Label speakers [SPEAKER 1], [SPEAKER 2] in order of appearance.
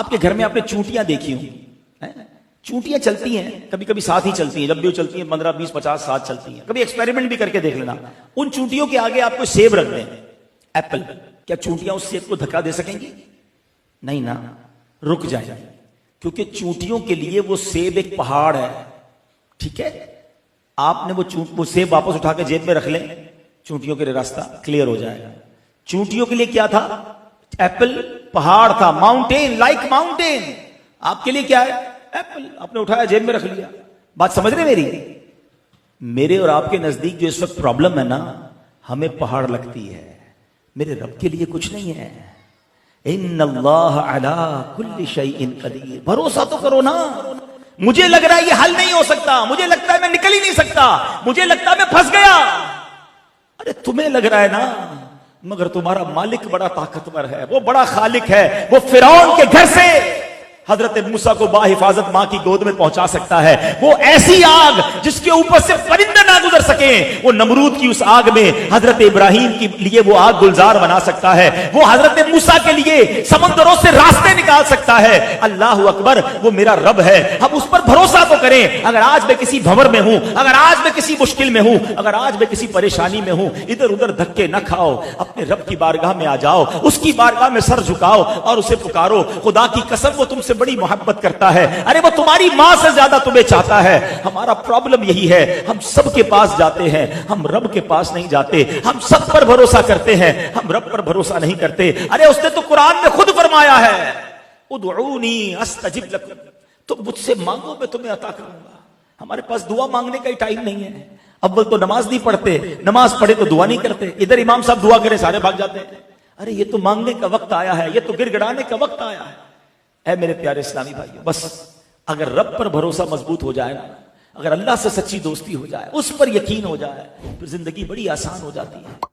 [SPEAKER 1] आपके घर में आपने चूंटियां देखी हों, चूंटियां चलती हैं, कभी कभी साथ ही चलती हैं, जब भी वो चलती हैं 15 20 50 साथ चलती हैं। कभी एक्सपेरिमेंट भी करके देख लेना, उन चूंटियों के आगे आपको सेब रख दें, एप्पल, क्या चूंटियां उस सेब को धक्का दे सकेंगी? नहीं ना, रुक जाए, क्योंकि चूंटियों के लिए वो सेब एक पहाड़ है। ठीक है, आपने वो सेब वापस उठा के जेब में रख लें, चूंटियों के लिए रास्ता क्लियर हो जाएगा। चूंटियों के लिए क्या था? एप्पल पहाड़ था, माउंटेन, लाइक माउंटेन। आपके लिए क्या है? एप्पल। आपने उठाया, जेब में रख लिया। बात समझ रहे मेरी? मेरे और आपके नजदीक जो इस वक्त प्रॉब्लम है ना, हमें पहाड़ लगती है, मेरे रब के लिए कुछ नहीं है। इन्नल्लाह अला कुल्ली शैइन कदीर। भरोसा तो करो ना। मुझे लग रहा है ये हल नहीं हो सकता, मुझे लगता है मैं निकल ही नहीं सकता, मुझे लगता है मैं फंस गया। अरे तुम्हें लग रहा है ना, मगर तुम्हारा मालिक बड़ा ताकतवर है, वो बड़ा खालिक है। वो फिरौन के घर से हजरत मूसा को बाहिफाजत मां की गोद में पहुंचा सकता है। वो ऐसी आग जिसके ऊपर से परिंदे ना गुजर सके, वो नमरूद की उस आग में हजरत इब्राहिम के लिए वो आग गुलजार बना सकता है। वो हजरत मूसा के लिए समंदरों से रास्ते निकाल सकता है। अल्लाह अकबर, वो मेरा रब है। हम उस पर भरोसा तो करें। अगर आज मैं किसी भंवर में हूं, अगर आज मैं किसी मुश्किल में हूं, अगर आज मैं किसी परेशानी में हूं, इधर उधर धक्के न खाओ, अपने रब की बारगाह में आ जाओ, उसकी बारगाह में सर झुकाओ और उसे पुकारो। खुदा की कसम, वो तुमसे बड़ी मोहब्बत करता है। अरे वो तुम्हारी मां से ज्यादा तुम्हें चाहता है। हमारा प्रॉब्लम यही है, हम सबके पास जाते हैं, हम रब के पास नहीं जाते। हम सब पर भरोसा करते हैं, हम रब पर भरोसा नहीं करते। अरे उसने तो कुरान में खुद फरमाया है, उदऊनी अस्तजिब लकुम, तो मुझसे मांगो मैं तुम्हें अता करूंगा। हमारे पास दुआ मांगने का ही टाइम नहीं है। अव्वल तो नमाज नहीं पढ़ते, नमाज पढ़े तो दुआ नहीं करते। इधर इमाम साहब दुआ करे, सारे भाग जाते हैं। अरे ये तो मांगने का वक्त आया है, ये तो गिड़गिड़ाने का वक्त आया है। ऐ मेरे प्यारे इस्लामी भाइयों, बस अगर रब पर भरोसा मजबूत हो जाए ना, अगर अल्लाह से सच्ची दोस्ती हो जाए, उस पर यकीन हो जाए, तो जिंदगी बड़ी आसान हो जाती है।